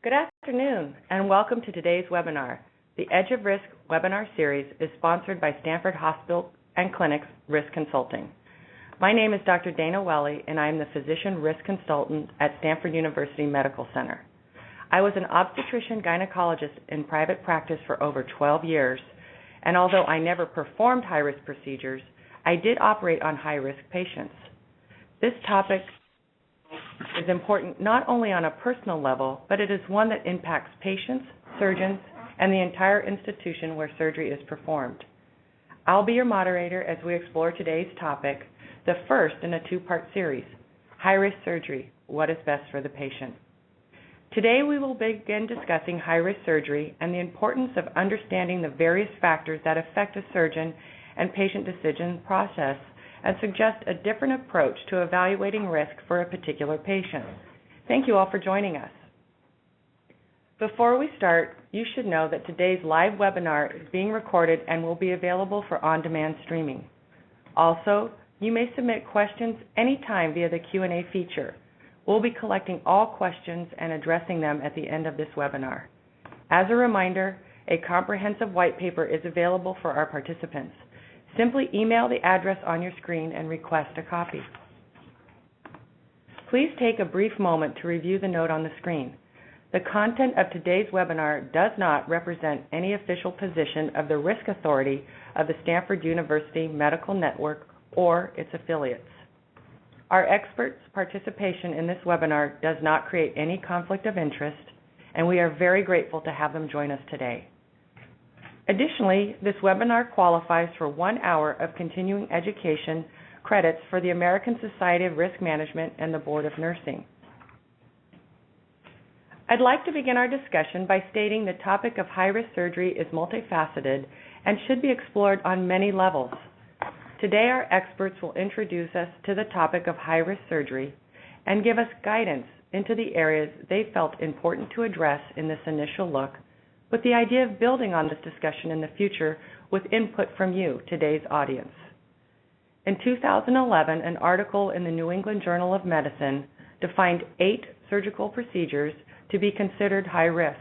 Good afternoon, and welcome to today's webinar. The Edge of Risk webinar series is sponsored by Stanford Hospital and Clinic's Risk Consulting. My name is Dr. Dana Welly, and I am the Physician Risk Consultant at Stanford University Medical Center. I was an obstetrician gynecologist in private practice for over 12 years, and although I never performed high-risk procedures, I did operate on high-risk patients. This topic is important not only on a personal level, but it is one that impacts patients, surgeons, and the entire institution where surgery is performed. I'll be your moderator as we explore today's topic, the first in a two-part series, High-Risk Surgery, What is Best for the Patient. Today we will begin discussing high-risk surgery and the importance of understanding the various factors that affect a surgeon and patient decision process and suggest a different approach to evaluating risk for a particular patient. Thank you all for joining us. Before we start, you should know that today's live webinar is being recorded and will be available for on-demand streaming. Also, you may submit questions anytime via the Q&A feature. We'll be collecting all questions and addressing them at the end of this webinar. As a reminder, a comprehensive white paper is available for our participants. Simply email the address on your screen and request a copy. Please take a brief moment to review the note on the screen. The content of today's webinar does not represent any official position of the Risk Authority of the Stanford University Medical Network or its affiliates. Our experts' participation in this webinar does not create any conflict of interest, and we are very grateful to have them join us today. Additionally, this webinar qualifies for 1 hour of continuing education credits for the American Society of Risk Management and the Board of Nursing. I'd like to begin our discussion by stating the topic of high-risk surgery is multifaceted and should be explored on many levels. Today, our experts will introduce us to the topic of high-risk surgery and give us guidance into the areas they felt important to address in this initial look, with the idea of building on this discussion in the future with input from you, today's audience. In 2011, an article in the New England Journal of Medicine defined 8 surgical procedures to be considered high risk.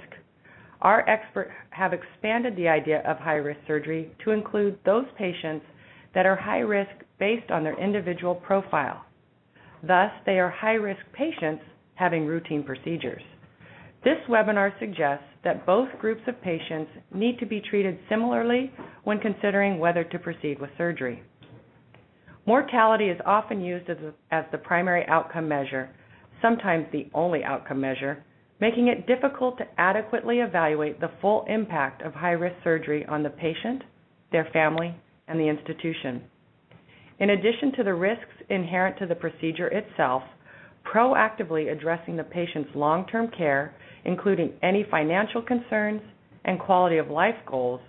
Our experts have expanded the idea of high-risk surgery to include those patients that are high risk based on their individual profile. Thus, they are high-risk patients having routine procedures. This webinar suggests that both groups of patients need to be treated similarly when considering whether to proceed with surgery. Mortality is often used as the primary outcome measure, sometimes the only outcome measure, making it difficult to adequately evaluate the full impact of high-risk surgery on the patient, their family, and the institution. In addition to the risks inherent to the procedure itself, proactively addressing the patient's long-term care, including any financial concerns and quality of life goals,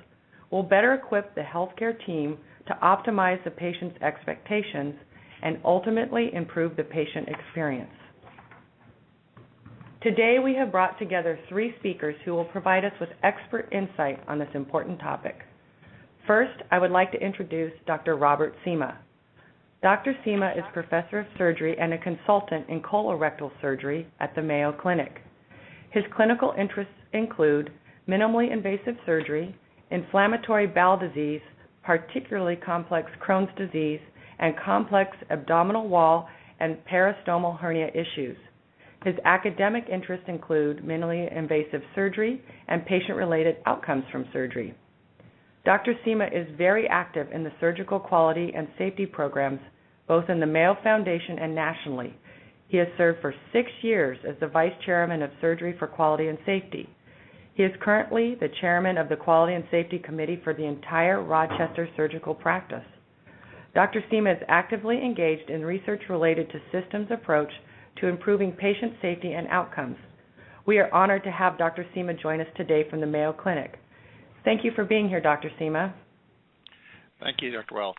will better equip the healthcare team to optimize the patient's expectations and ultimately improve the patient experience. Today, we have brought together 3 speakers who will provide us with expert insight on this important topic. First, I would like to introduce Dr. Robert Seema. Dr. Seema is professor of surgery and a consultant in colorectal surgery at the Mayo Clinic. His clinical interests include minimally invasive surgery, inflammatory bowel disease, particularly complex Crohn's disease, and complex abdominal wall and peristomal hernia issues. His academic interests include minimally invasive surgery and patient-related outcomes from surgery. Dr. Seema is very active in the surgical quality and safety programs, both in the Mayo Foundation and nationally. He has served for 6 years as the Vice Chairman of Surgery for Quality and Safety. He is currently the Chairman of the Quality and Safety Committee for the entire Rochester surgical practice. Dr. Seema is actively engaged in research related to systems approach to improving patient safety and outcomes. We are honored to have Dr. Seema join us today from the Mayo Clinic. Thank you for being here, Dr. Seema. Thank you, Dr. Well.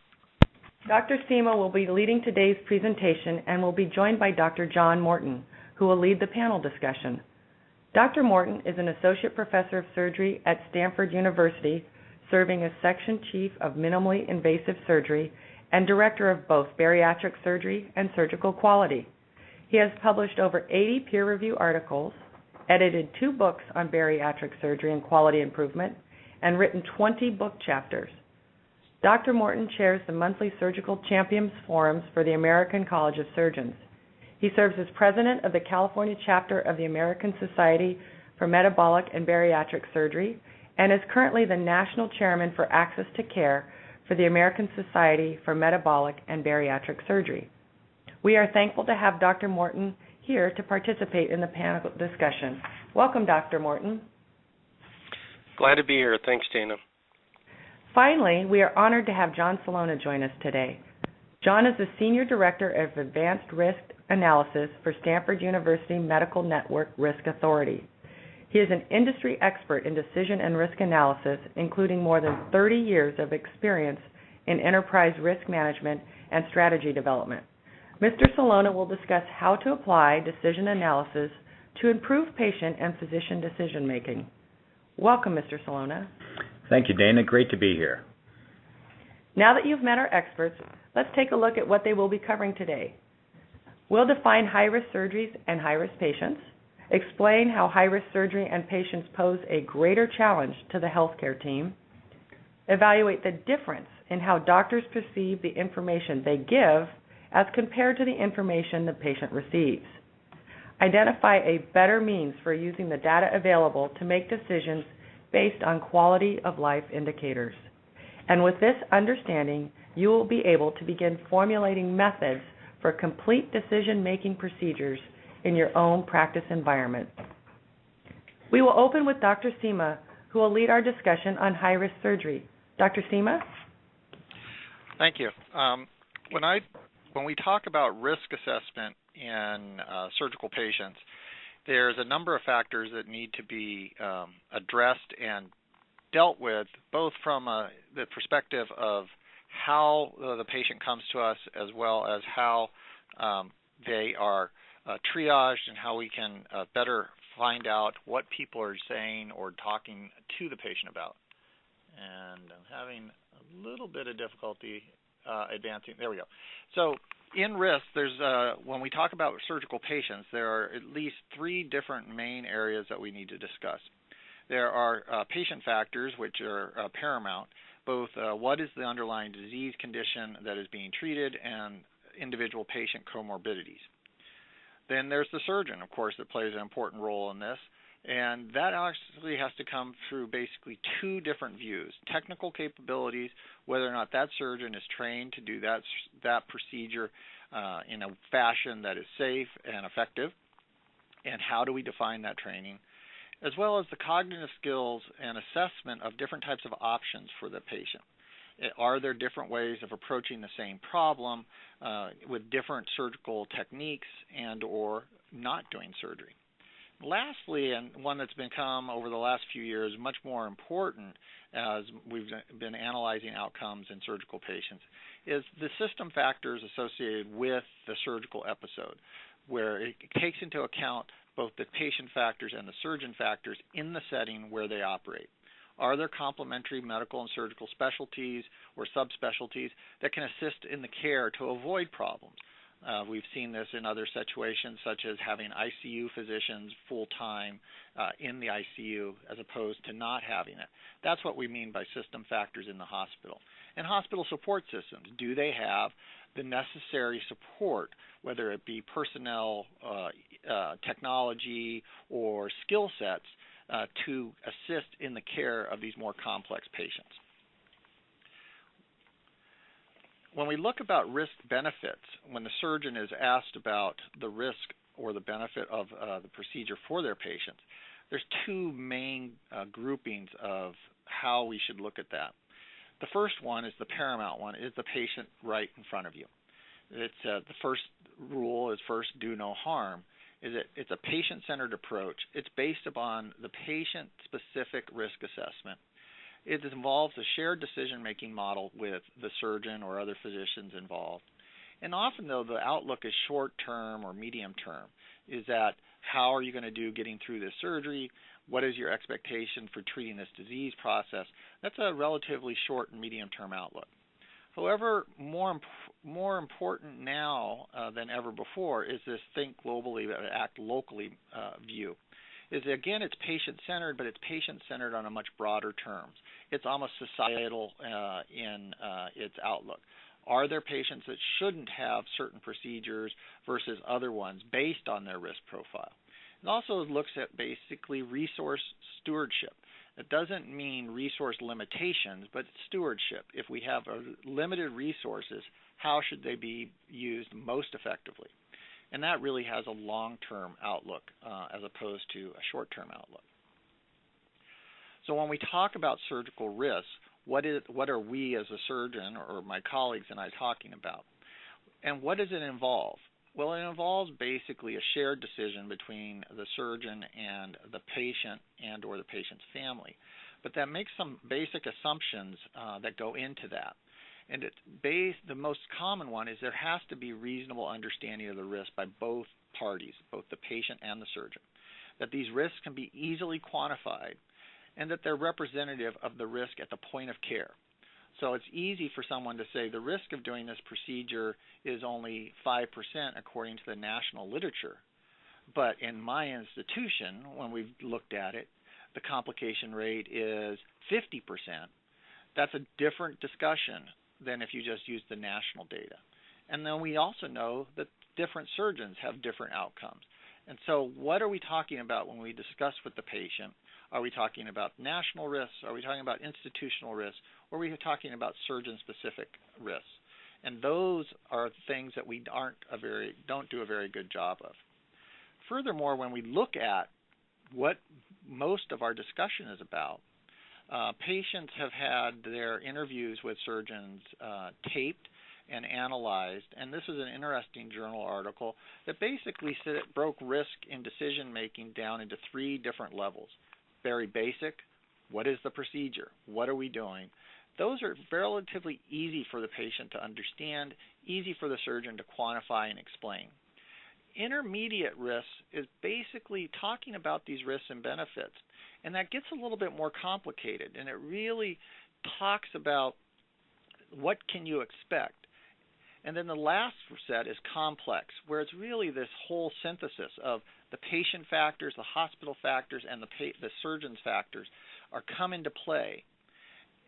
Dr. Seema will be leading today's presentation and will be joined by Dr. John Morton, who will lead the panel discussion. Dr. Morton is an associate professor of surgery at Stanford University, serving as section chief of minimally invasive surgery and director of both bariatric surgery and surgical quality. He has published over 80 peer-reviewed articles edited 2 books on bariatric surgery and quality improvement, and written 20 book chapters. Dr. Morton chairs the monthly Surgical Champions Forums for the American College of Surgeons. He serves as president of the California chapter of the American Society for Metabolic and Bariatric Surgery and is currently the national chairman for Access to Care for the American Society for Metabolic and Bariatric Surgery. We are thankful to have Dr. Morton here to participate in the panel discussion. Welcome, Dr. Morton. Glad to be here. Thanks, Dana. Finally, we are honored to have John Salona join us today. John is the Senior Director of Advanced Risk Analysis for Stanford University Medical Network Risk Authority. He is an industry expert in decision and risk analysis, including more than 30 years of experience in enterprise risk management and strategy development. Mr. Salona will discuss how to apply decision analysis to improve patient and physician decision-making. Welcome, Mr. Salona. Thank you, Dana. Great to be here. Now that you've met our experts, let's take a look at what they will be covering today. We'll define high-risk surgeries and high-risk patients, explain how high-risk surgery and patients pose a greater challenge to the healthcare team, evaluate the difference in how doctors perceive the information they give as compared to the information the patient receives, identify a better means for using the data available to make decisions based on quality of life indicators. And with this understanding, you will be able to begin formulating methods for complete decision-making procedures in your own practice environment. We will open with Dr. Seema, who will lead our discussion on high-risk surgery. Dr. Seema? Thank you. When we talk about risk assessment in surgical patients, there's a number of factors that need to be addressed and dealt with, both from the perspective of how the patient comes to us, as well as how they are triaged and how we can better find out what people are saying or talking to the patient about. And I'm having a little bit of difficulty advancing. There we go. So in risk, there's when we talk about surgical patients, there are at least 3 different main areas that we need to discuss. There are patient factors, which are paramount, both what is the underlying disease condition that is being treated and individual patient comorbidities. Then there's the surgeon, of course, that plays an important role in this, and that actually has to come through basically 2 different views: technical capabilities, whether or not that surgeon is trained to do that procedure in a fashion that is safe and effective, and how do we define that training, as well as the cognitive skills and assessment of different types of options for the patient. Are there different ways of approaching the same problem with different surgical techniques and or not doing surgery? Lastly, and one that's become over the last few years much more important as we've been analyzing outcomes in surgical patients, is the system factors associated with the surgical episode, where it takes into account both the patient factors and the surgeon factors in the setting where they operate. Are there complementary medical and surgical specialties or subspecialties that can assist in the care to avoid problems? We've seen this in other situations, such as having ICU physicians full-time in the ICU as opposed to not having it. That's what we mean by system factors in the hospital. And hospital support systems, do they have the necessary support, whether it be personnel, technology, or skill sets to assist in the care of these more complex patients? When we look about risk benefits, when the surgeon is asked about the risk or the benefit of the procedure for their patients, there's 2 main groupings of how we should look at that. The first one is the paramount one, is the patient right in front of you. It's the first rule is first do no harm. It's a patient-centered approach. It's based upon the patient-specific risk assessment. It involves a shared decision-making model with the surgeon or other physicians involved. And often, though, the outlook is short-term or medium-term. Is that how are you going to do getting through this surgery? What is your expectation for treating this disease process? That's a relatively short and medium-term outlook. However, more important now than ever before is this think globally but act locally view. is, again, it's patient-centered, but it's patient-centered on a much broader terms. It's almost societal in its outlook. Are there patients that shouldn't have certain procedures versus other ones based on their risk profile? It also looks at basically resource stewardship. It doesn't mean resource limitations, but stewardship. If we have limited resources, how should they be used most effectively? And that really has a long-term outlook as opposed to a short-term outlook. So when we talk about surgical risks, what are we as a surgeon or my colleagues and I talking about? And what does it involve? Well, it involves basically a shared decision between the surgeon and the patient and or the patient's family. But that makes some basic assumptions that go into that. And the most common one is there has to be reasonable understanding of the risk by both parties, both the patient and the surgeon, that these risks can be easily quantified, and that they're representative of the risk at the point of care. So it's easy for someone to say the risk of doing this procedure is only 5% according to the national literature. But in my institution, when we've looked at it, the complication rate is 50%. That's a different discussion than if you just use the national data. And then we also know that different surgeons have different outcomes. And so what are we talking about when we discuss with the patient? Are we talking about national risks? Are we talking about institutional risks? Or are we talking about surgeon-specific risks? And those are things that we don't do a very good job of. Furthermore, when we look at what most of our discussion is about, patients have had their interviews with surgeons taped and analyzed, and this is an interesting journal article that basically said it broke risk in decision-making down into 3 different levels. Very basic, what is the procedure? What are we doing? Those are relatively easy for the patient to understand, easy for the surgeon to quantify and explain. Intermediate risks is basically talking about these risks and benefits, and that gets a little bit more complicated, and it really talks about what can you expect. And then the last set is complex, where it's really this whole synthesis of the patient factors, the hospital factors, and the surgeon's factors are come into play.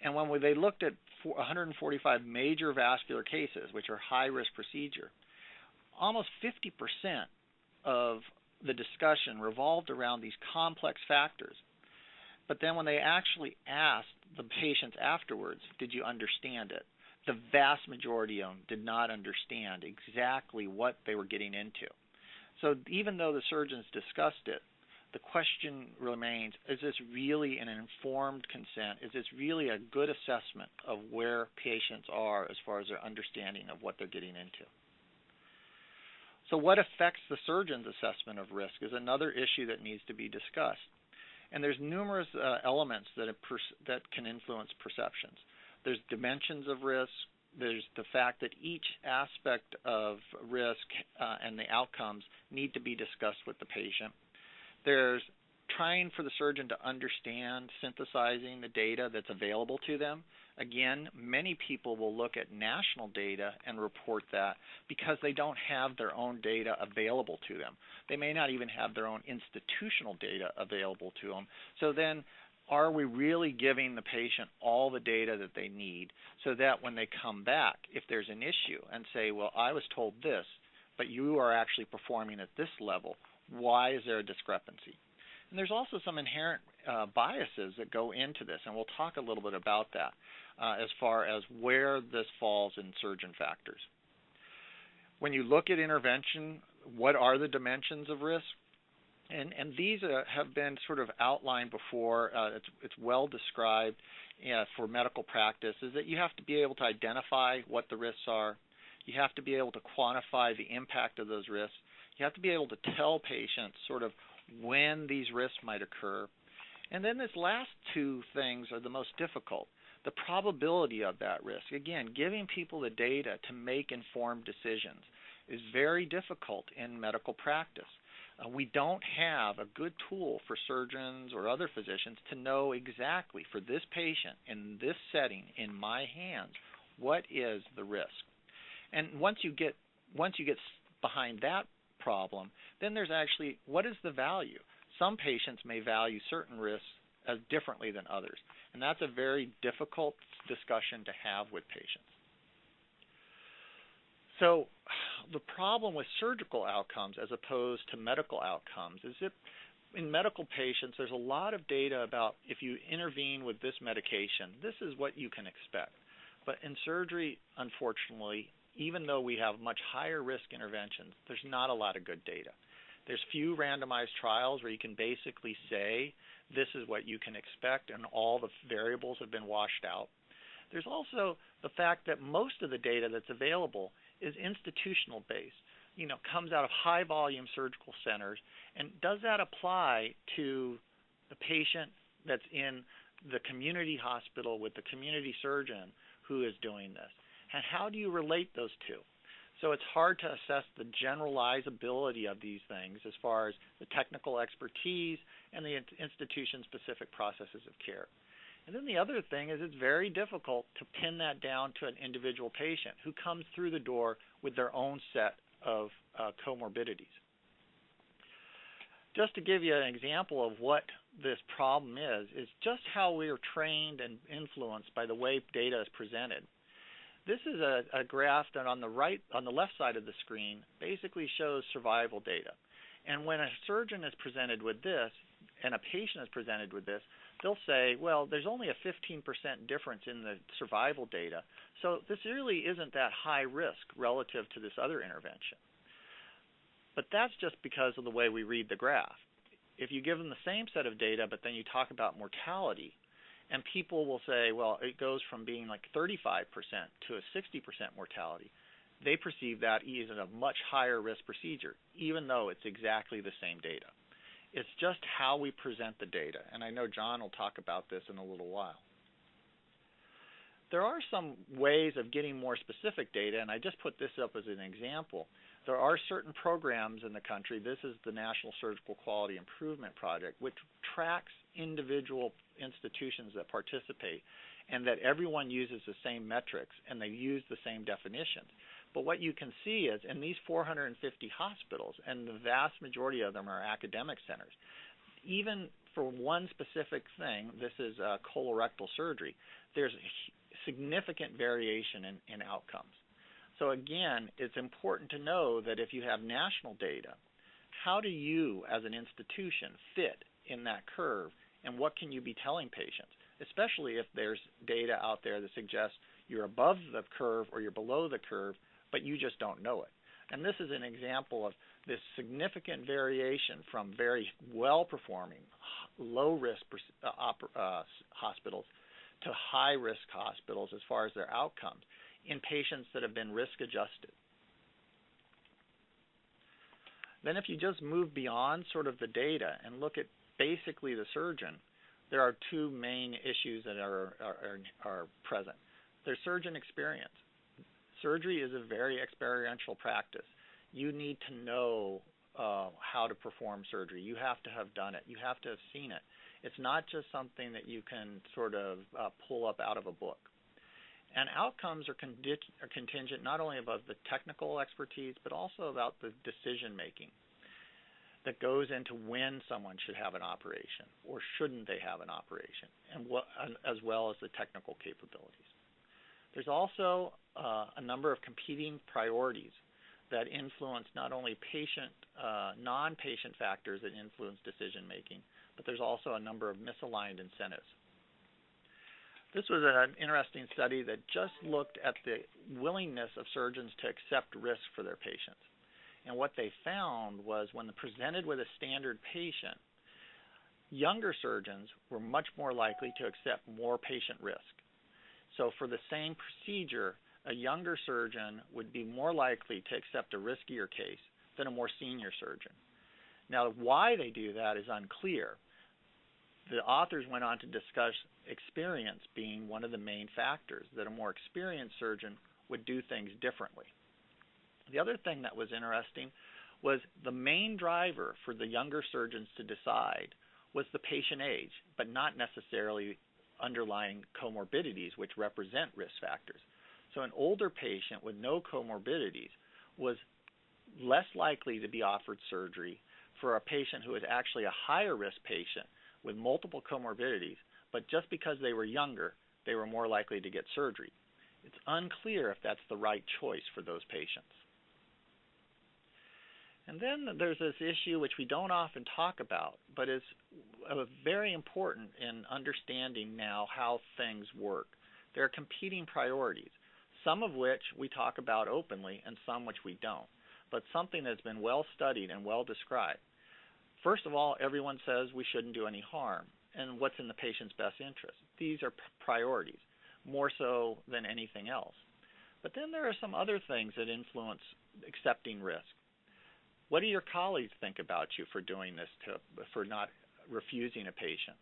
And when they looked at 145 major vascular cases, which are high-risk procedure, almost 50% of the discussion revolved around these complex factors. But then when they actually asked the patients afterwards, did you understand it? The vast majority of them did not understand exactly what they were getting into. So even though the surgeons discussed it, the question remains, is this really an informed consent? Is this really a good assessment of where patients are as far as their understanding of what they're getting into? So what affects the surgeon's assessment of risk is another issue that needs to be discussed. And there's numerous elements that can influence perceptions. There's dimensions of risk. There's the fact that each aspect of risk and the outcomes need to be discussed with the patient. There's trying for the surgeon to understand, synthesizing the data that's available to them. Again, many people will look at national data and report that because they don't have their own data available to them. They may not even have their own institutional data available to them. So then, are we really giving the patient all the data that they need so that when they come back, if there's an issue and say, well, I was told this, but you are actually performing at this level, why is there a discrepancy? And there's also some inherent biases that go into this, and we'll talk a little bit about that as far as where this falls in surgeon factors. When you look at intervention, what are the dimensions of risk? And these have been sort of outlined before. It's well described for medical practice, is that you have to be able to identify what the risks are. You have to be able to quantify the impact of those risks. You have to be able to tell patients sort of when these risks might occur. And then these last 2 things are the most difficult. The probability of that risk. Again, giving people the data to make informed decisions is very difficult in medical practice. We don't have a good tool for surgeons or other physicians to know exactly for this patient in this setting in my hands what is the risk. And once you get behind that problem, then there's actually what is the value. some patients may value certain risks as differently than others, and that's a very difficult discussion to have with patients. So the problem with surgical outcomes as opposed to medical outcomes is that in medical patients, there's a lot of data about if you intervene with this medication, this is what you can expect. But in surgery, unfortunately, even though we have much higher risk interventions, there's not a lot of good data. There's few randomized trials where you can basically say this is what you can expect and all the variables have been washed out. There's also the fact that most of the data that's available is institutional based, comes out of high volume surgical centers, and does that apply to the patient that's in the community hospital with the community surgeon who is doing this? And how do you relate those two? So it's hard to assess the generalizability of these things as far as the technical expertise and the institution-specific processes of care. And then the other thing is it's very difficult to pin that down to an individual patient who comes through the door with their own set of comorbidities. Just to give you an example of what this problem is just how we are trained and influenced by the way data is presented. This is a graph that on the left side of the screen basically shows survival data. And when a surgeon is presented with this and a patient is presented with this, they'll say, well, there's only a 15% difference in the survival data, so this really isn't that high risk relative to this other intervention. But that's just because of the way we read the graph. If you give them the same set of data, but then you talk about mortality, and people will say, well, it goes from being like 35% to a 60% mortality, they perceive that as a much higher risk procedure, even though it's exactly the same data. It's just how we present the data, and I know John will talk about this in a little while. There are some ways of getting more specific data, and I just put this up as an example. There are certain programs in the country. This is the National Surgical Quality Improvement Project, which tracks individual institutions that participate, and that everyone uses the same metrics, and they use the same definitions. But what you can see is in these 450 hospitals, and the vast majority of them are academic centers, even for one specific thing, this is colorectal surgery, there's significant variation in outcomes. So again, it's important to know that if you have national data, how do you as an institution fit in that curve, and what can you be telling patients, especially if there's data out there that suggests you're above the curve or you're below the curve, but you just don't know it. And this is an example of this significant variation from very well-performing, low-risk hospitals to high-risk hospitals as far as their outcomes in patients that have been risk-adjusted. Then if you just move beyond sort of the data and look at basically the surgeon, there are two main issues that are present. There's surgeon experience. Surgery is a very experiential practice. You need to know how to perform surgery. You have to have done it. You have to have seen it. It's not just something that you can sort of pull up out of a book. And outcomes are contingent not only about the technical expertise, but also about the decision making that goes into when someone should have an operation or shouldn't they have an operation, and as well as the technical capabilities. There's also a number of competing priorities that influence not only non-patient factors that influence decision making, but there's also a number of misaligned incentives. This was an interesting study that just looked at the willingness of surgeons to accept risk for their patients. And what they found was when presented with a standard patient, younger surgeons were much more likely to accept more patient risk. So for the same procedure, a younger surgeon would be more likely to accept a riskier case than a more senior surgeon. Now, why they do that is unclear. The authors went on to discuss experience being one of the main factors, that a more experienced surgeon would do things differently. The other thing that was interesting was the main driver for the younger surgeons to decide was the patient age, but not necessarily underlying comorbidities, which represent risk factors. So an older patient with no comorbidities was less likely to be offered surgery for a patient who is actually a higher risk patient with multiple comorbidities, but just because they were younger, they were more likely to get surgery. It's unclear if that's the right choice for those patients. And then there's this issue which we don't often talk about, but is very important in understanding now how things work. There are competing priorities, some of which we talk about openly and some which we don't, but something that's been well studied and well described. First of all, everyone says we shouldn't do any harm, and what's in the patient's best interest. These are priorities, more so than anything else. But then there are some other things that influence accepting risk. What do your colleagues think about you for doing this, for not refusing a patient?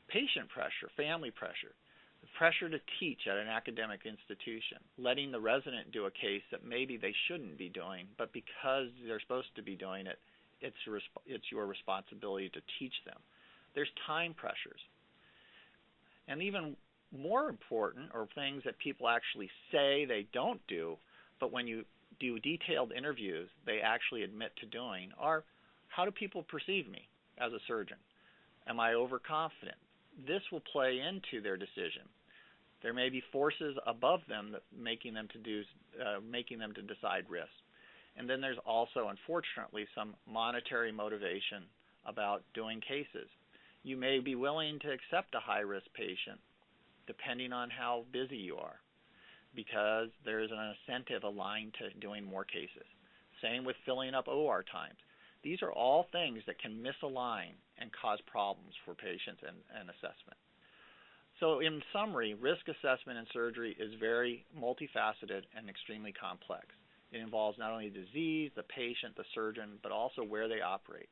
Patient pressure, family pressure, the pressure to teach at an academic institution, letting the resident do a case that maybe they shouldn't be doing, but because they're supposed to be doing it, it's your responsibility to teach them. There's time pressures. And even more important, or things that people actually say they don't do, but when you do detailed interviews they actually admit to doing, are how do people perceive me as a surgeon? Am I overconfident? This will play into their decision. There may be forces above them that making them to decide risk. And then there's also, unfortunately, some monetary motivation about doing cases. You may be willing to accept a high-risk patient depending on how busy you are, because there's an incentive aligned to doing more cases. Same with filling up OR times. These are all things that can misalign and cause problems for patients and assessment. So in summary, risk assessment in surgery is very multifaceted and extremely complex. It involves not only disease, the patient, the surgeon, but also where they operate.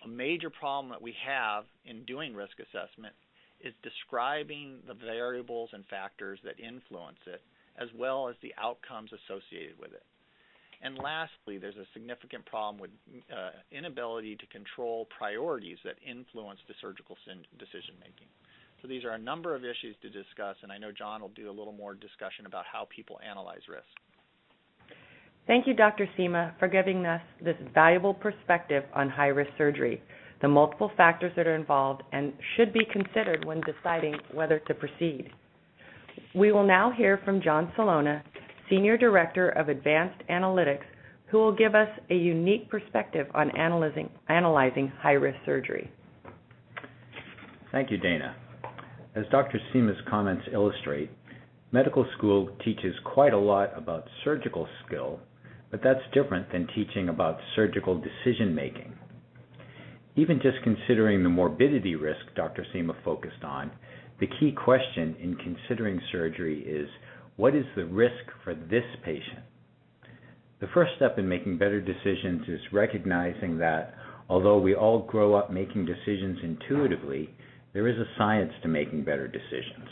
A major problem that we have in doing risk assessment is describing the variables and factors that influence it, as well as the outcomes associated with it. And lastly, there's a significant problem with inability to control priorities that influence the surgical decision-making. So these are a number of issues to discuss, and I know John will do a little more discussion about how people analyze risk. Thank you, Dr. Seema, for giving us this valuable perspective on high-risk surgery, the multiple factors that are involved and should be considered when deciding whether to proceed. We will now hear from John Salona, Senior Director of Advanced Analytics, who will give us a unique perspective on analyzing high-risk surgery. Thank you, Dana. As Dr. Seema's comments illustrate, medical school teaches quite a lot about surgical skill, but that's different than teaching about surgical decision-making. Even just considering the morbidity risk Dr. Seema focused on, the key question in considering surgery is, what is the risk for this patient? The first step in making better decisions is recognizing that, although we all grow up making decisions intuitively, there is a science to making better decisions.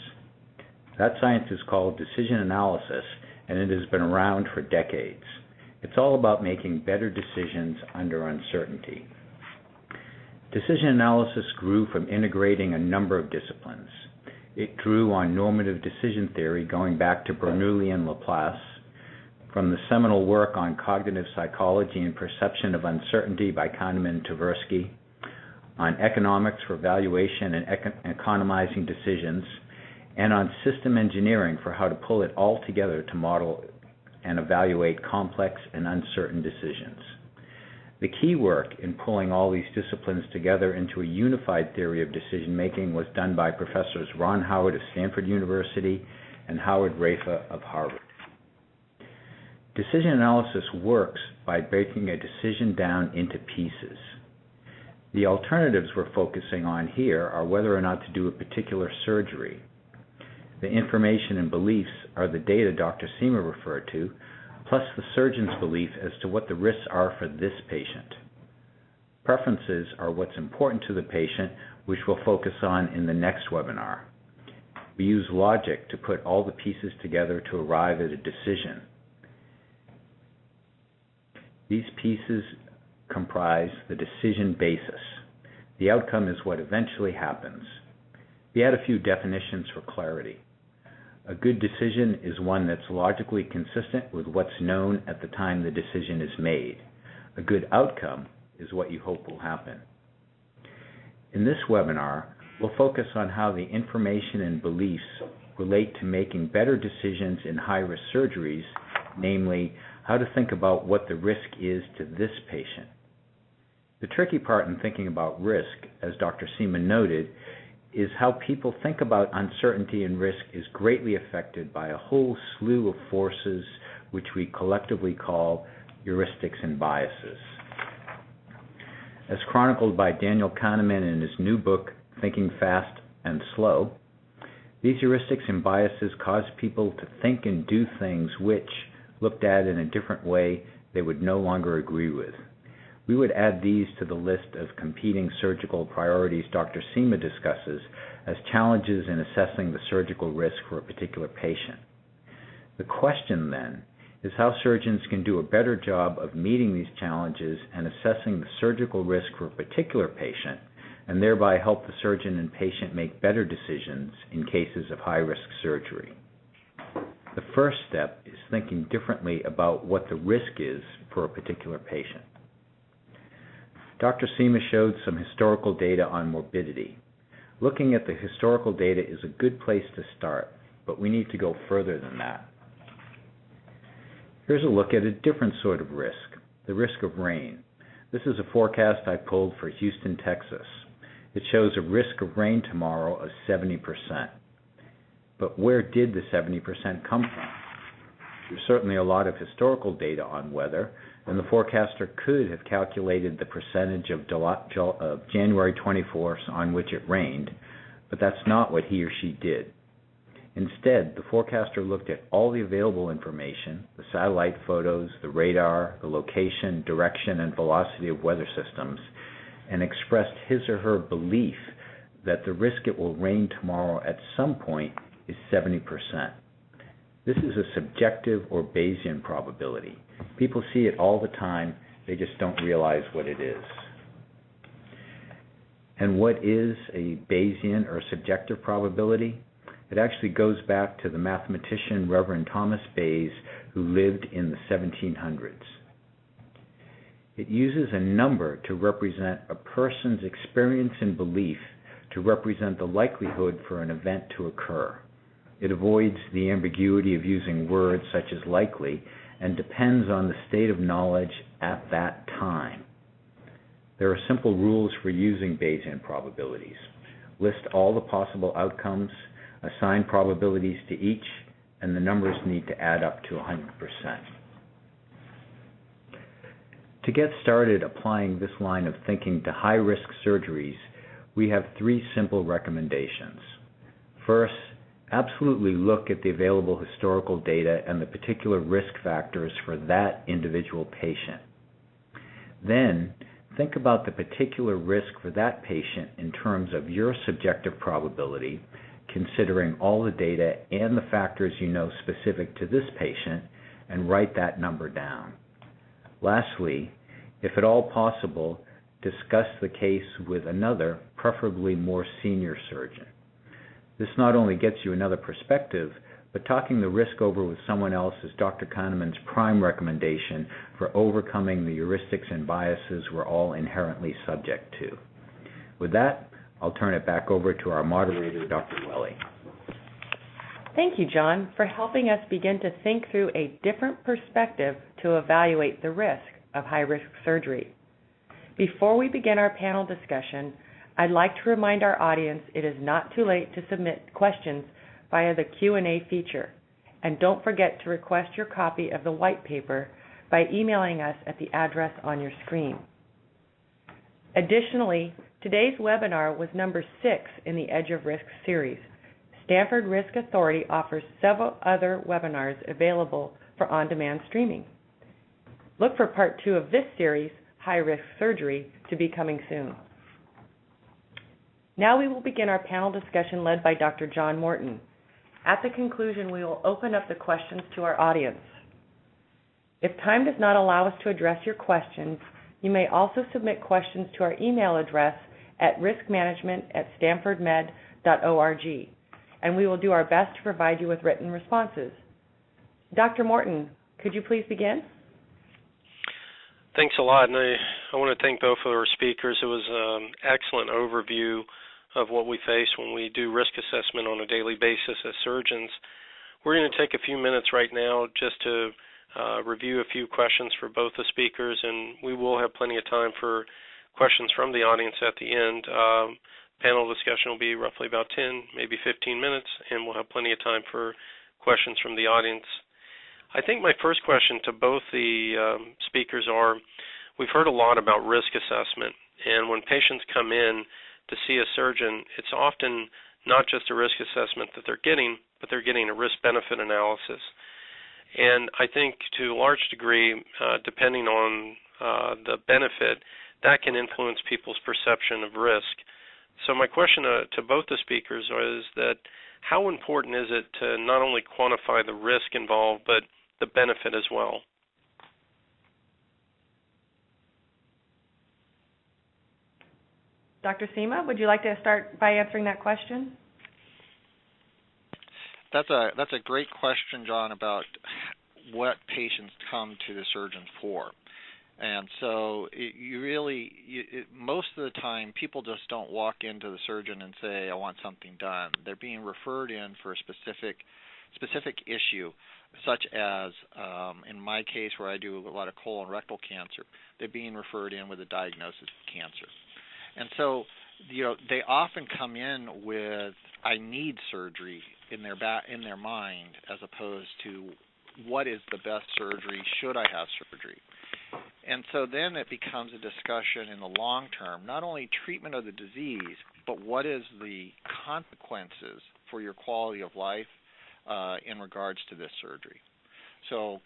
That science is called decision analysis, and it has been around for decades. It's all about making better decisions under uncertainty. Decision analysis grew from integrating a number of disciplines. It drew on normative decision theory going back to Bernoulli and Laplace, from the seminal work on cognitive psychology and perception of uncertainty by Kahneman and Tversky, on economics for valuation and economizing decisions, and on system engineering for how to pull it all together to model and evaluate complex and uncertain decisions. The key work in pulling all these disciplines together into a unified theory of decision-making was done by Professors Ron Howard of Stanford University and Howard Rafa of Harvard. Decision analysis works by breaking a decision down into pieces. The alternatives we're focusing on here are whether or not to do a particular surgery. The information and beliefs are the data Dr. Seema referred to, plus the surgeon's belief as to what the risks are for this patient. Preferences are what's important to the patient, which we'll focus on in the next webinar. We use logic to put all the pieces together to arrive at a decision. These pieces comprise the decision basis. The outcome is what eventually happens. We add a few definitions for clarity. A good decision is one that's logically consistent with what's known at the time the decision is made. A good outcome is what you hope will happen. In this webinar, we'll focus on how the information and beliefs relate to making better decisions in high-risk surgeries, namely, how to think about what the risk is to this patient. The tricky part in thinking about risk, as Dr. Seema noted, is how people think about uncertainty and risk is greatly affected by a whole slew of forces which we collectively call heuristics and biases. As chronicled by Daniel Kahneman in his new book, Thinking Fast and Slow, these heuristics and biases cause people to think and do things which, looked at in a different way, they would no longer agree with. We would add these to the list of competing surgical priorities Dr. Seema discusses as challenges in assessing the surgical risk for a particular patient. The question, then, is how surgeons can do a better job of meeting these challenges and assessing the surgical risk for a particular patient, and thereby help the surgeon and patient make better decisions in cases of high-risk surgery. The first step is thinking differently about what the risk is for a particular patient. Dr. Seema showed some historical data on morbidity. Looking at the historical data is a good place to start, but we need to go further than that. Here's a look at a different sort of risk, the risk of rain. This is a forecast I pulled for Houston, Texas. It shows a risk of rain tomorrow of 70%. But where did the 70% come from? There's certainly a lot of historical data on weather, and the forecaster could have calculated the percentage of January 24th on which it rained, but that's not what he or she did. Instead, the forecaster looked at all the available information, the satellite photos, the radar, the location, direction, and velocity of weather systems, and expressed his or her belief that the risk it will rain tomorrow at some point is 70%. This is a subjective or Bayesian probability. People see it all the time, they just don't realize what it is. And what is a Bayesian or subjective probability? It actually goes back to the mathematician Reverend Thomas Bayes, who lived in the 1700s. It uses a number to represent a person's experience and belief to represent the likelihood for an event to occur. It avoids the ambiguity of using words such as likely and depends on the state of knowledge at that time. There are simple rules for using Bayesian probabilities. List all the possible outcomes, assign probabilities to each, and the numbers need to add up to 100%. To get started applying this line of thinking to high-risk surgeries, we have three simple recommendations. First, absolutely look at the available historical data and the particular risk factors for that individual patient. Then, think about the particular risk for that patient in terms of your subjective probability, considering all the data and the factors you know specific to this patient, and write that number down. Lastly, if at all possible, discuss the case with another, preferably more senior surgeon. This not only gets you another perspective, but talking the risk over with someone else is Dr. Kahneman's prime recommendation for overcoming the heuristics and biases we're all inherently subject to. With that, I'll turn it back over to our moderator, Dr. Welly. Thank you, John, for helping us begin to think through a different perspective to evaluate the risk of high-risk surgery. Before we begin our panel discussion, I'd like to remind our audience it is not too late to submit questions via the Q&A feature, and don't forget to request your copy of the white paper by emailing us at the address on your screen. Additionally, today's webinar was number 6 in the Edge of Risk series. Stanford Risk Authority offers several other webinars available for on-demand streaming. Look for part 2 of this series, High-Risk Surgery, to be coming soon. Now we will begin our panel discussion led by Dr. John Morton. At the conclusion, we will open up the questions to our audience. If time does not allow us to address your questions, you may also submit questions to our email address at riskmanagement@stanfordmed.org, and we will do our best to provide you with written responses. Dr. Morton, could you please begin? Thanks a lot, and I want to thank both of our speakers. It was an excellent overview of what we face when we do risk assessment on a daily basis as surgeons. We're going to take a few minutes right now just to review a few questions for both the speakers, and we will have plenty of time for questions from the audience at the end. Panel discussion will be roughly about 10, maybe 15 minutes, and we'll have plenty of time for questions from the audience. I think my first question to both the speakers are, we've heard a lot about risk assessment, and when patients come in to see a surgeon, it's often not just a risk assessment that they're getting, but they're getting a risk-benefit analysis. And I think to a large degree, depending on the benefit, that can influence people's perception of risk. So my question to both the speakers is that how important is it to not only quantify the risk involved, but the benefit as well? Dr. Seema, would you like to start by answering that question? That's a great question, John, about what patients come to the surgeon for. And so most of the time, people just don't walk into the surgeon and say, I want something done. They're being referred in for a specific issue, such as, in my case where I do a lot of colon rectal cancer, they're being referred in with a diagnosis of cancer. And so, they often come in with, I need surgery in their mind, as opposed to what is the best surgery, should I have surgery? And so then it becomes a discussion in the long term, not only treatment of the disease, but what is the consequences for your quality of life in regards to this surgery. So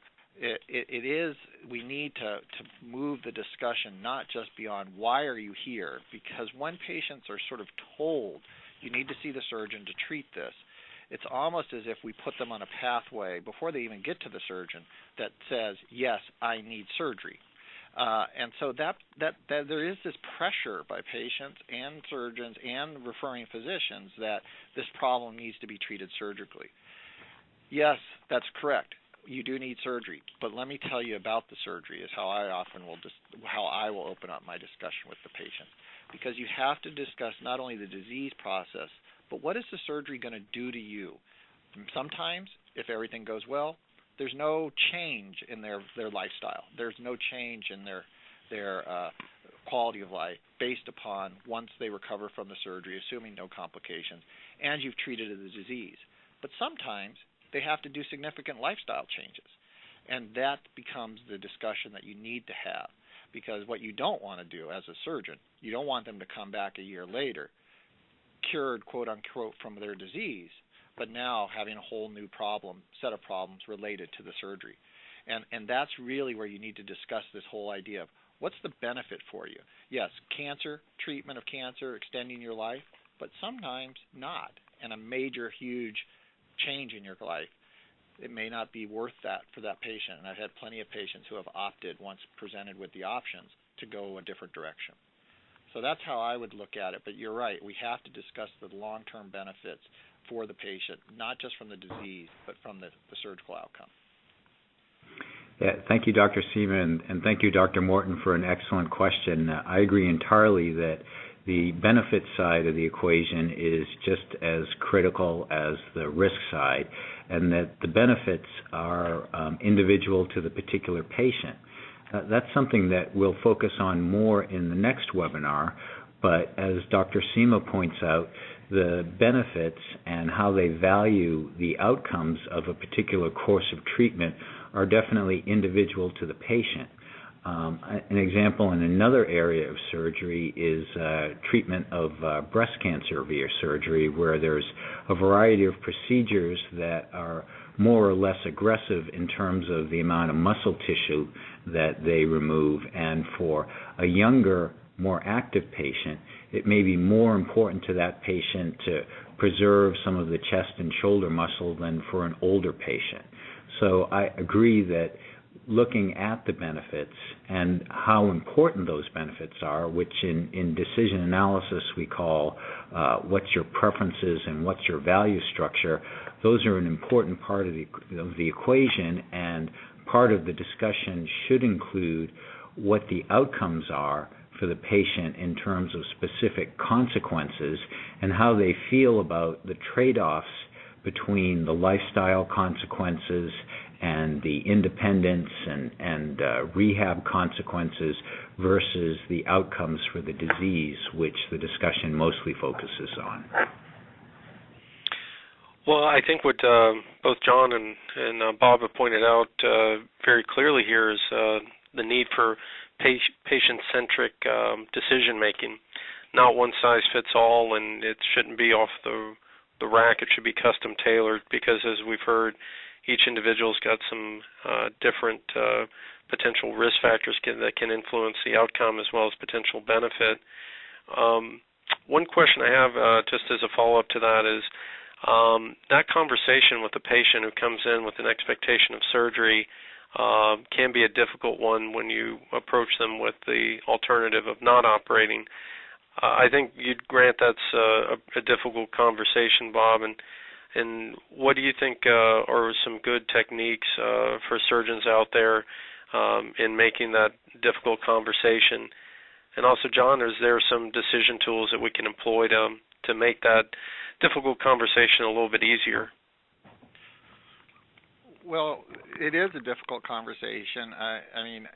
we need to move the discussion not just beyond why are you here, because when patients are sort of told you need to see the surgeon to treat this, it's almost as if we put them on a pathway before they even get to the surgeon that says, yes, I need surgery. And so that there is this pressure by patients and surgeons and referring physicians that this problem needs to be treated surgically. Yes, that's correct. You do need surgery, but let me tell you about the surgery is how I will open up my discussion with the patient, because you have to discuss not only the disease process, but what is the surgery going to do to you? Sometimes, if everything goes well, there's no change in their lifestyle. There's no change in their quality of life based upon once they recover from the surgery, assuming no complications, and you've treated the disease. But sometimes they have to do significant lifestyle changes, and that becomes the discussion that you need to have, because what you don't want to do as a surgeon, you don't want them to come back a year later cured, quote unquote, from their disease, but now having a whole new set of problems related to the surgery. And that's really where you need to discuss this whole idea of what's the benefit for you. Yes, cancer, treatment of cancer, extending your life, but sometimes not. And a major, huge change in your life, it may not be worth that for that patient. And I've had plenty of patients who have opted, once presented with the options, to go a different direction. So that's how I would look at it. But you're right, we have to discuss the long-term benefits for the patient, not just from the disease, but from the surgical outcome. Yeah, thank you, Dr. Seema, and thank you, Dr. Morton, for an excellent question. I agree entirely that the benefit side of the equation is just as critical as the risk side, and that the benefits are individual to the particular patient. That's something that we'll focus on more in the next webinar, but as Dr. Seema points out, the benefits and how they value the outcomes of a particular course of treatment are definitely individual to the patient. An example in another area of surgery is treatment of breast cancer via surgery, where there's a variety of procedures that are more or less aggressive in terms of the amount of muscle tissue that they remove. And for a younger, more active patient, it may be more important to that patient to preserve some of the chest and shoulder muscle than for an older patient. So I agree that looking at the benefits and how important those benefits are, which in decision analysis we call what's your preferences and what's your value structure, those are an important part of the equation, and part of the discussion should include what the outcomes are for the patient in terms of specific consequences and how they feel about the trade-offs between the lifestyle consequences and the independence and rehab consequences versus the outcomes for the disease, which the discussion mostly focuses on. Well, I think what both John and Bob have pointed out very clearly here is the need for patient-centric decision-making, not one size fits all, and it shouldn't be off the rack. It should be custom tailored because, as we've heard, each individual's got some different potential risk factors that can influence the outcome as well as potential benefit. One question I have just as a follow-up to that is that conversation with the patient who comes in with an expectation of surgery can be a difficult one when you approach them with the alternative of not operating. I think you'd grant that's a difficult conversation, Bob, and what do you think are some good techniques for surgeons out there in making that difficult conversation? And also, John, is there some decision tools that we can employ to make that difficult conversation a little bit easier? Well, it is a difficult conversation. I mean,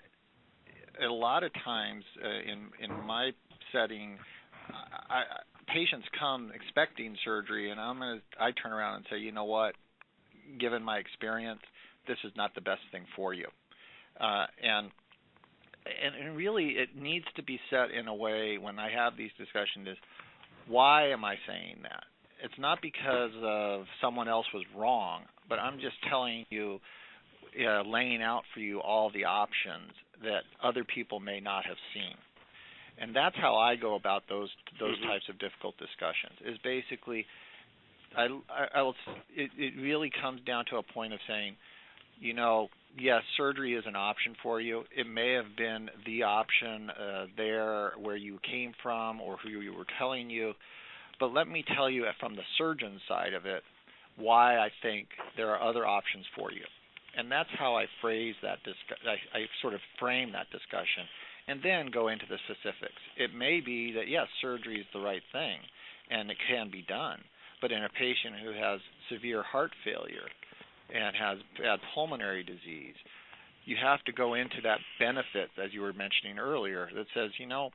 a lot of times in my setting, patients come expecting surgery, and I turn around and say, you know what, given my experience, this is not the best thing for you. And really it needs to be set in a way when I have these discussions is, why am I saying that? It's not because of someone else was wrong, but I'm just telling you, laying out for you all the options that other people may not have seen. And that's how I go about those types of difficult discussions. Is basically, it really comes down to a point of saying, you know, yes, surgery is an option for you. It may have been the option there where you came from or who you were telling you, but let me tell you from the surgeon side of it why I think there are other options for you. And that's how I phrase that I sort of frame that discussion, and then go into the specifics. It may be that, yes, surgery is the right thing, and it can be done. But in a patient who has severe heart failure and has bad pulmonary disease, you have to go into that benefit, as you were mentioning earlier, that says, you know,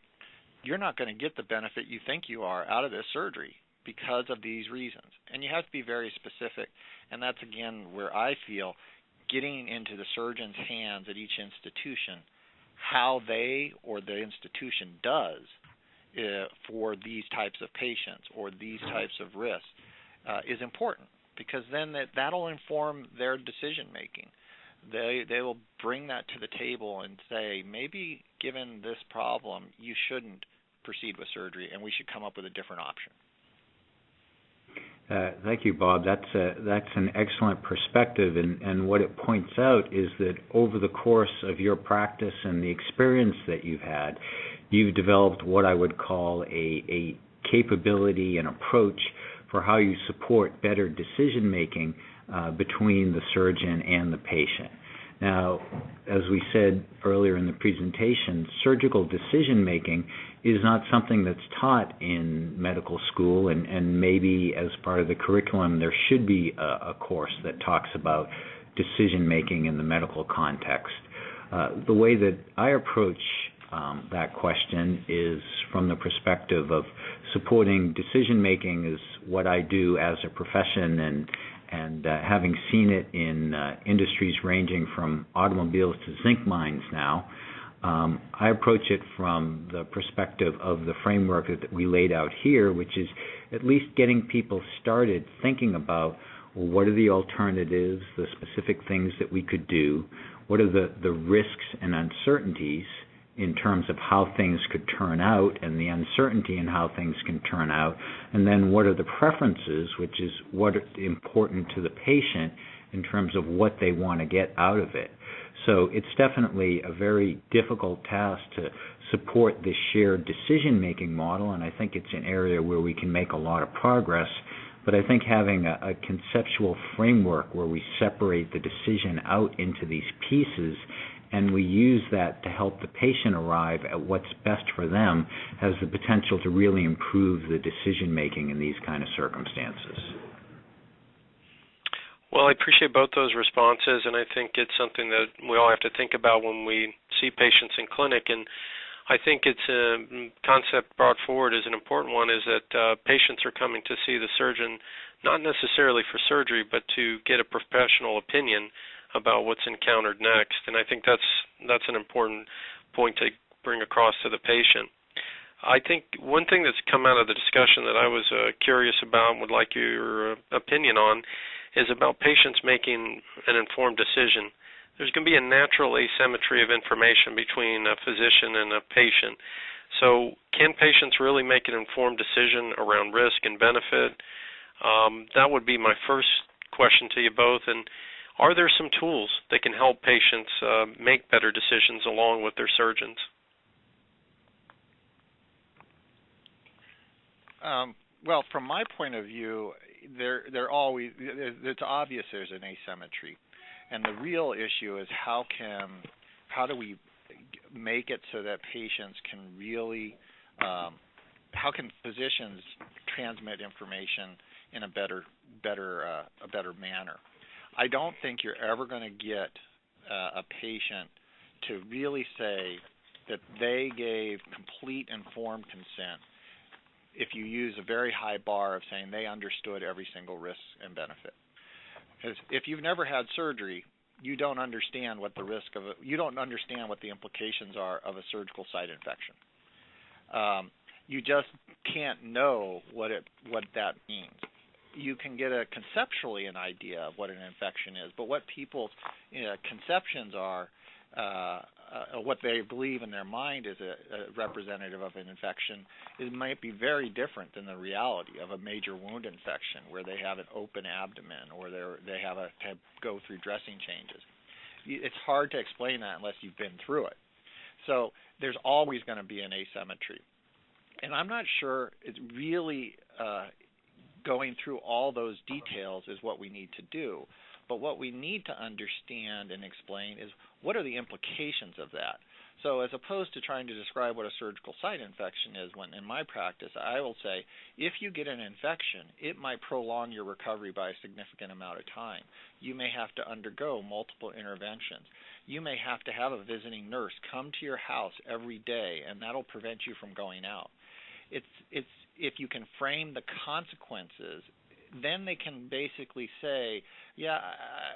you're not going to get the benefit you think you are out of this surgery because of these reasons. And you have to be very specific. And that's, again, where I feel getting into the surgeon's hands at each institution how they or the institution does for these types of patients or these types of risks is important, because then that'll inform their decision making. They will bring that to the table and say, maybe given this problem, you shouldn't proceed with surgery and we should come up with a different option. Thank you, Bob. That's an excellent perspective, and what it points out is that over the course of your practice and the experience that you've had, you've developed what I would call a capability and approach for how you support better decision-making between the surgeon and the patient. Now, as we said earlier in the presentation, surgical decision-making is not something that's taught in medical school, and maybe as part of the curriculum there should be a course that talks about decision-making in the medical context. The way that I approach that question is from the perspective of supporting decision-making is what I do as a profession, and having seen it in industries ranging from automobiles to zinc mines now, I approach it from the perspective of the framework that we laid out here, which is at least getting people started thinking about, well, what are the alternatives, the specific things that we could do, what are the risks and uncertainties in terms of how things could turn out and the uncertainty in how things can turn out, and then what are the preferences, which is what is important to the patient in terms of what they want to get out of it. So it's definitely a very difficult task to support this shared decision-making model, and I think it's an area where we can make a lot of progress. But I think having a conceptual framework where we separate the decision out into these pieces and we use that to help the patient arrive at what's best for them, has the potential to really improve the decision-making in these kind of circumstances. Well, I appreciate both those responses, and I think it's something that we all have to think about when we see patients in clinic. And I think it's a concept brought forward as an important one, is that patients are coming to see the surgeon not necessarily for surgery, but to get a professional opinion about what's encountered next. And I think that's an important point to bring across to the patient. I think one thing that's come out of the discussion that I was curious about and would like your opinion on is about patients making an informed decision. There's going to be a natural asymmetry of information between a physician and a patient. So can patients really make an informed decision around risk and benefit? That would be my first question to you both. And are there some tools that can help patients make better decisions along with their surgeons? Well, from my point of view, it's obvious there's an asymmetry, and the real issue is how do we make it so that patients can really, how can physicians transmit information in a better manner? I don't think you're ever going to get a patient to really say that they gave complete informed consent if you use a very high bar of saying they understood every single risk and benefit. Because if you've never had surgery, you don't understand what the risk of you don't understand what the implications are of a surgical site infection. You just can't know what that means. You can get conceptually an idea of what an infection is, but what people's conceptions are, what they believe in their mind is a representative of an infection, it might be very different than the reality of a major wound infection where they have an open abdomen or they have to go through dressing changes. It's hard to explain that unless you've been through it. So there's always going to be an asymmetry. And I'm not sure it's really going through all those details is what we need to do. But what we need to understand and explain is what are the implications of that. So as opposed to trying to describe what a surgical site infection is, when in my practice I will say if you get an infection, it might prolong your recovery by a significant amount of time. You may have to undergo multiple interventions. You may have to have a visiting nurse come to your house every day, and that'll prevent you from going out. It's if you can frame the consequences, then they can basically say, yeah,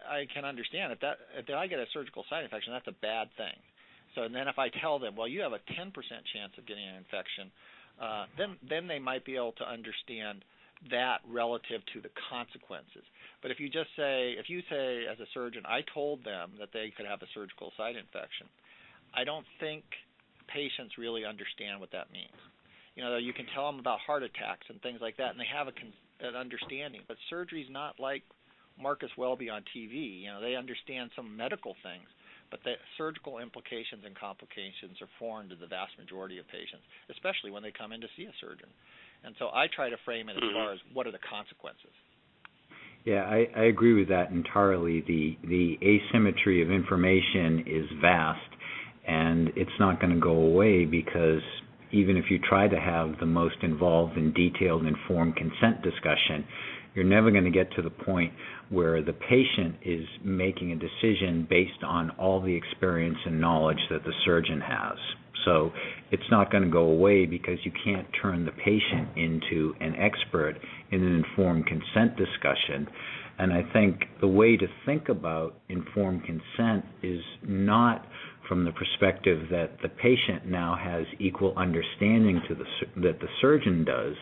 I can understand if I get a surgical site infection, that's a bad thing. So and then if I tell them, well, you have a 10% chance of getting an infection, then they might be able to understand that relative to the consequences. But if you say as a surgeon, I told them that they could have a surgical site infection, I don't think patients really understand what that means. You can tell them about heart attacks and things like that, and they have an understanding. But surgery's not like Marcus Welby on TV. They understand some medical things, but the surgical implications and complications are foreign to the vast majority of patients, especially when they come in to see a surgeon. And so I try to frame it as far as what are the consequences. Yeah, I agree with that entirely. The asymmetry of information is vast, and it's not going to go away because even if you try to have the most involved and detailed informed consent discussion, you're never going to get to the point where the patient is making a decision based on all the experience and knowledge that the surgeon has. So it's not going to go away because you can't turn the patient into an expert in an informed consent discussion. And I think the way to think about informed consent is not from the perspective that the patient now has equal understanding that the surgeon does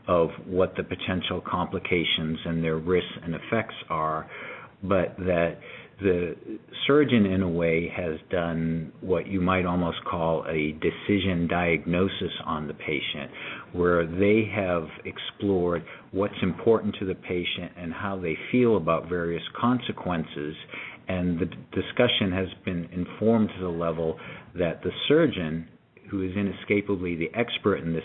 of what the potential complications and their risks and effects are, but that the surgeon in a way has done what you might almost call a decision diagnosis on the patient, where they have explored what's important to the patient and how they feel about various consequences, and the discussion has been informed to the level that the surgeon, who is inescapably the expert in this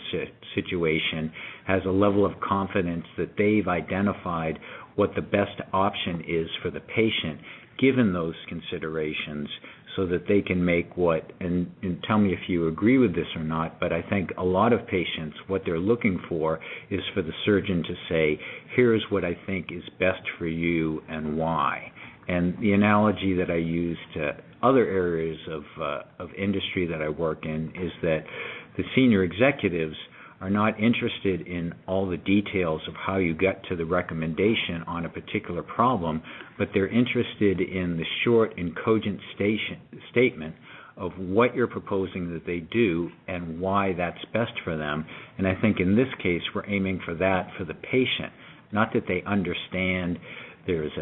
situation, has a level of confidence that they've identified what the best option is for the patient, given those considerations, so that they can make and tell me if you agree with this or not, but I think a lot of patients, what they're looking for is for the surgeon to say, here's what I think is best for you and why. And the analogy that I use to other areas of industry that I work in is that the senior executives are not interested in all the details of how you get to the recommendation on a particular problem, but they're interested in the short and cogent statement of what you're proposing that they do and why that's best for them. And I think in this case, we're aiming for that for the patient, not that they understand there's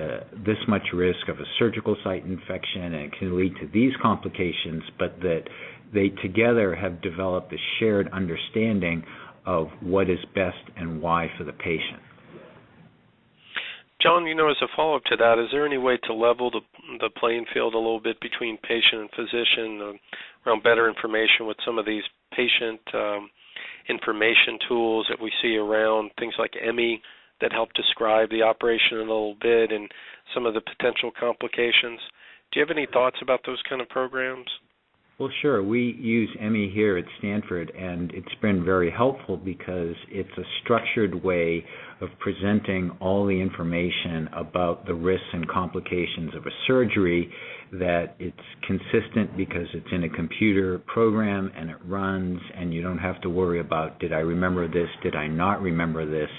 this much risk of a surgical site infection and it can lead to these complications, but that they together have developed a shared understanding of what is best and why for the patient. John, as a follow-up to that, is there any way to level the playing field a little bit between patient and physician around better information with some of these patient information tools that we see around, things like EMI that help describe the operation in a little bit and some of the potential complications? Do you have any thoughts about those kind of programs? Well, sure. We use EMI here at Stanford, and it's been very helpful because it's a structured way of presenting all the information about the risks and complications of a surgery, that it's consistent because it's in a computer program and it runs, and you don't have to worry about, did I remember this, did I not remember this?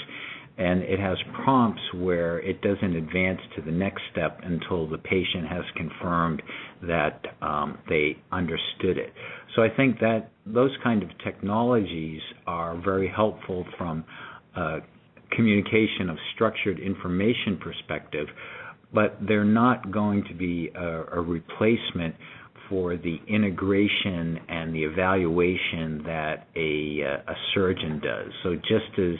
And it has prompts where it doesn't advance to the next step until the patient has confirmed that they understood it. So I think that those kind of technologies are very helpful from a communication of structured information perspective, but they're not going to be a replacement for the integration and the evaluation that a surgeon does. So just as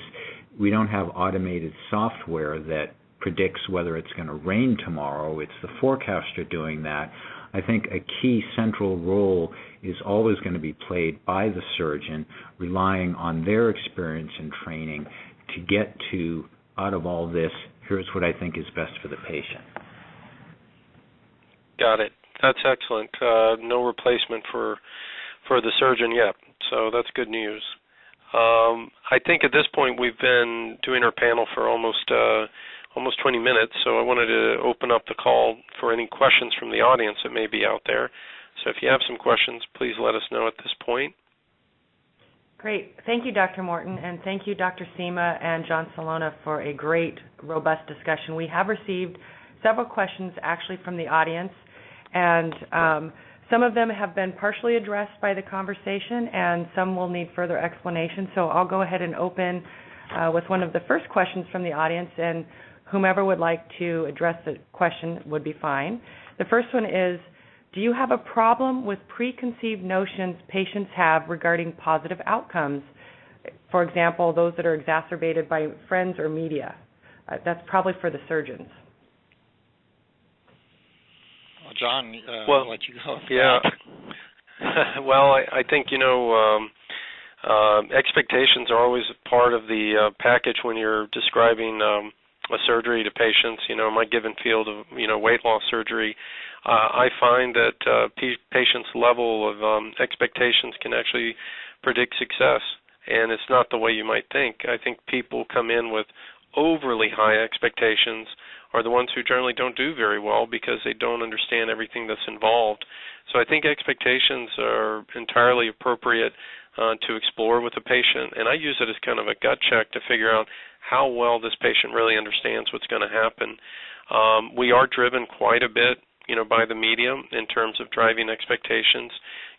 we don't have automated software that predicts whether it's going to rain tomorrow, it's the forecaster doing that. I think a key central role is always going to be played by the surgeon, relying on their experience and training to get to, out of all this, here's what I think is best for the patient. Got it. That's excellent. No replacement for the surgeon yet, so that's good news. I think at this point we've been doing our panel for almost 20 minutes, so I wanted to open up the call for any questions from the audience that may be out there. So if you have some questions, please let us know at this point. Great. Thank you, Dr. Morton, and thank you, Dr. Seema and John Salona, for a great, robust discussion. We have received several questions actually from the audience, and some of them have been partially addressed by the conversation, and some will need further explanation. So I'll go ahead and open with one of the first questions from the audience, and whomever would like to address the question would be fine. The first one is, do you have a problem with preconceived notions patients have regarding positive outcomes? For example, those that are exacerbated by friends or media. That's probably for the surgeons. John, well, I'll let you go. Yeah. Well, I think, expectations are always part of the package when you're describing a surgery to patients. In my given field of, weight loss surgery, I find that patients' level of expectations can actually predict success, and it's not the way you might think. I think people come in with overly high expectations are the ones who generally don't do very well because they don't understand everything that's involved. So I think expectations are entirely appropriate to explore with the patient, and I use it as kind of a gut check to figure out how well this patient really understands what's going to happen. We are driven quite a bit, by the media in terms of driving expectations.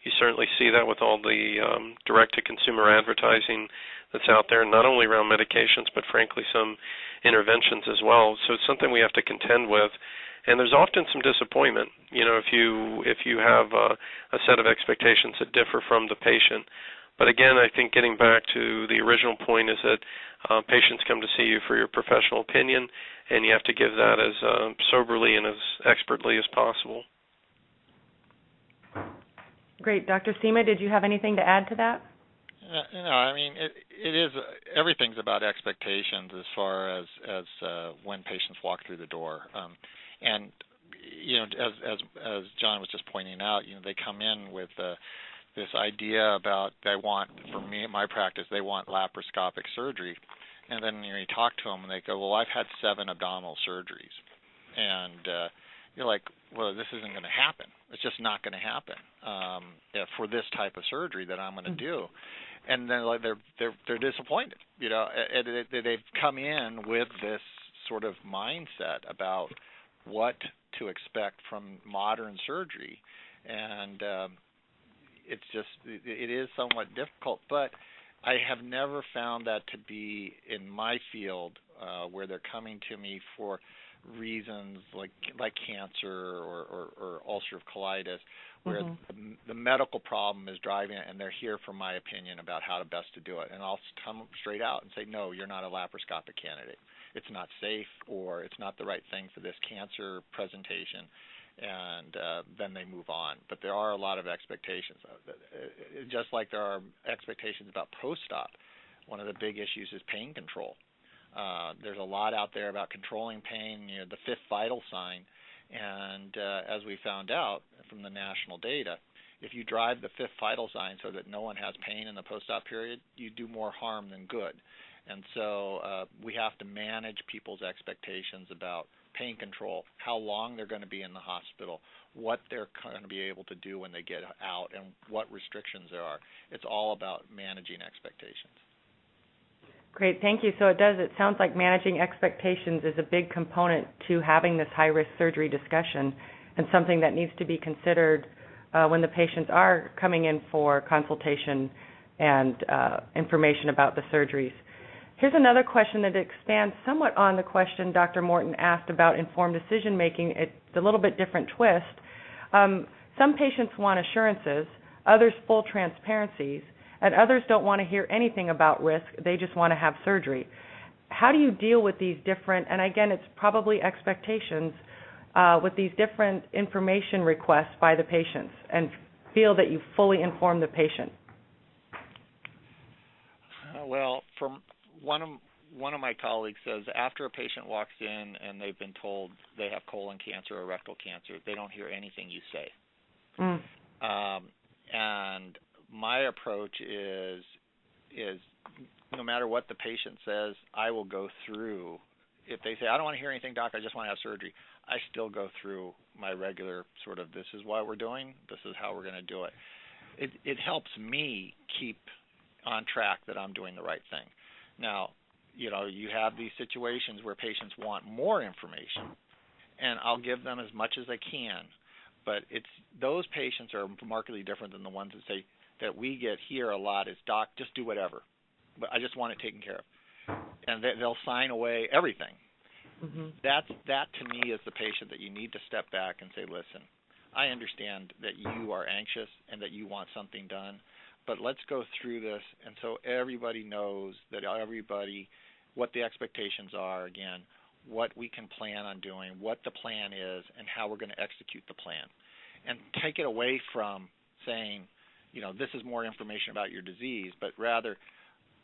You certainly see that with all the direct-to-consumer advertising that's out there, not only around medications, but frankly some interventions as well. So it's something we have to contend with. And there's often some disappointment, if you have a set of expectations that differ from the patient. But again, I think getting back to the original point is that patients come to see you for your professional opinion, and you have to give that as soberly and as expertly as possible. Great. Dr. Seema, did you have anything to add to that? It is, everything's about expectations as far as when patients walk through the door. And, as John was just pointing out, they come in with this idea about for me, my practice, they want laparoscopic surgery. And then you talk to them and they go, well, I've had 7 abdominal surgeries. And you're like, well, this isn't going to happen. It's just not going to happen for this type of surgery that I'm going to do. And then they're disappointed. They've come in with this sort of mindset about what to expect from modern surgery. And it is somewhat difficult, but I have never found that to be in my field where they're coming to me for reasons like cancer or ulcerative colitis, where the medical problem is driving it, and they're here for my opinion about how to best to do it. And I'll come straight out and say, no, you're not a laparoscopic candidate. It's not safe, or it's not the right thing for this cancer presentation. And then they move on. But there are a lot of expectations. Just like there are expectations about post-op, one of the big issues is pain control. There's a lot out there about controlling pain, the 5th vital sign. And as we found out from the national data, if you drive the 5th vital sign so that no one has pain in the post-op period, you do more harm than good. And so we have to manage people's expectations about pain control, how long they're going to be in the hospital, what they're going to be able to do when they get out, and what restrictions there are. It's all about managing expectations. Great, thank you. So it sounds like managing expectations is a big component to having this high-risk surgery discussion, and something that needs to be considered when the patients are coming in for consultation and information about the surgeries. Here's another question that expands somewhat on the question Dr. Morton asked about informed decision-making. It's a little bit different twist. Some patients want assurances, others full transparencies, and others don't want to hear anything about risk. They just want to have surgery. How do you deal with these different, and again, it's probably expectations, with these different information requests by the patients, and feel that you fully inform the patient? Well, from one of my colleagues says after a patient walks in and they've been told they have colon cancer or rectal cancer, they don't hear anything you say. And my approach is no matter what the patient says, I will go through. If they say, I don't want to hear anything, doc, I just want to have surgery, I still go through my regular sort of, this is what we're doing, this is how we're going to do it. It helps me keep on track that I'm doing the right thing. Now, you have these situations where patients want more information, and I'll give them as much as I can. But those patients are markedly different than the ones that say that we get here a lot is, doc, just do whatever, but I just want it taken care of, and they'll sign away everything. That to me is the patient that you need to step back and say, listen, I understand that you are anxious and that you want something done, but let's go through this, and so everybody knows what the expectations are, again, what we can plan on doing, what the plan is, and how we're going to execute the plan. And take it away from saying, this is more information about your disease, but rather,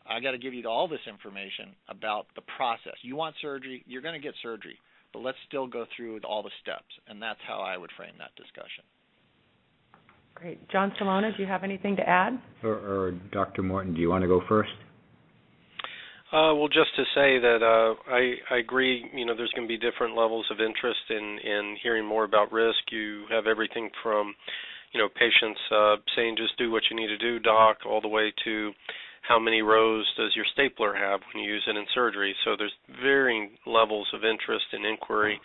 I got to give you all this information about the process. You want surgery, you're going to get surgery, but let's still go through all the steps, and that's how I would frame that discussion. Great. John Salona, do you have anything to add? Or Dr. Morton, do you want to go first? Well, just to say that I agree, there's going to be different levels of interest in hearing more about risk. You have everything from, patients saying just do what you need to do, doc, all the way to how many rows does your stapler have when you use it in surgery. So there's varying levels of interest and inquiry.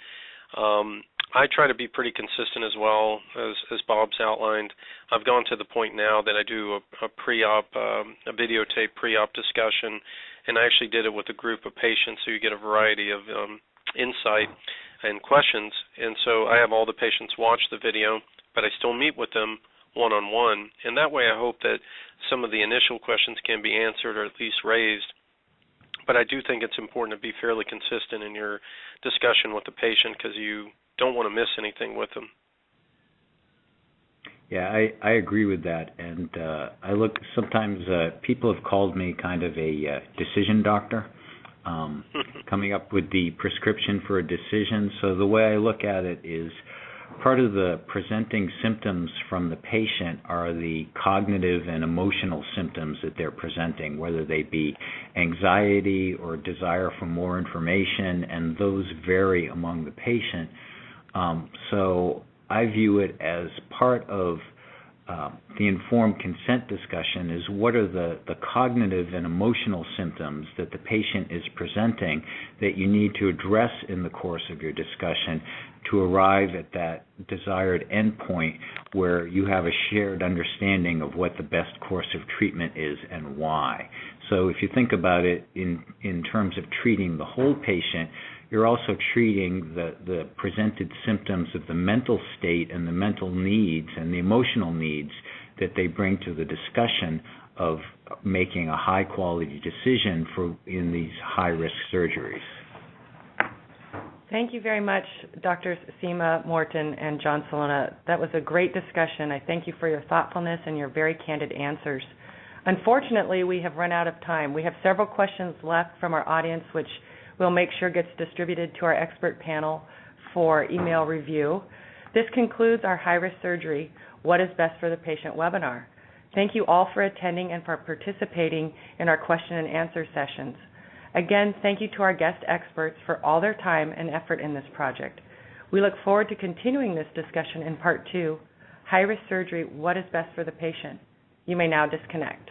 I try to be pretty consistent as well, as Bob's outlined. I've gone to the point now that I do a pre-op, a videotape pre-op discussion, and I actually did it with a group of patients so you get a variety of insight and questions. And so I have all the patients watch the video, but I still meet with them one-on-one. And that way I hope that some of the initial questions can be answered or at least raised. But I do think it's important to be fairly consistent in your discussion with the patient because you don't want to miss anything with them. Yeah, I agree with that. And I look, sometimes people have called me kind of a decision doctor, coming up with the prescription for a decision. So the way I look at it is part of the presenting symptoms from the patient are the cognitive and emotional symptoms that they're presenting, whether they be anxiety or desire for more information, and those vary among the patient. So I view it as part of the informed consent discussion is what are the cognitive and emotional symptoms that the patient is presenting that you need to address in the course of your discussion to arrive at that desired endpoint where you have a shared understanding of what the best course of treatment is and why. So if you think about it in terms of treating the whole patient, you're also treating the presented symptoms of the mental state and the mental needs and the emotional needs that they bring to the discussion of making a high-quality decision in these high-risk surgeries. Thank you very much, Drs. Seema, Morton, and John Salona. That was a great discussion. I thank you for your thoughtfulness and your very candid answers. Unfortunately, we have run out of time. We have several questions left from our audience, which we'll make sure gets distributed to our expert panel for email review. This concludes our high-risk surgery, What is Best for the Patient webinar. Thank you all for attending and for participating in our question and answer sessions. Again, thank you to our guest experts for all their time and effort in this project. We look forward to continuing this discussion in Part 2, High-Risk Surgery, What is Best for the Patient. You may now disconnect.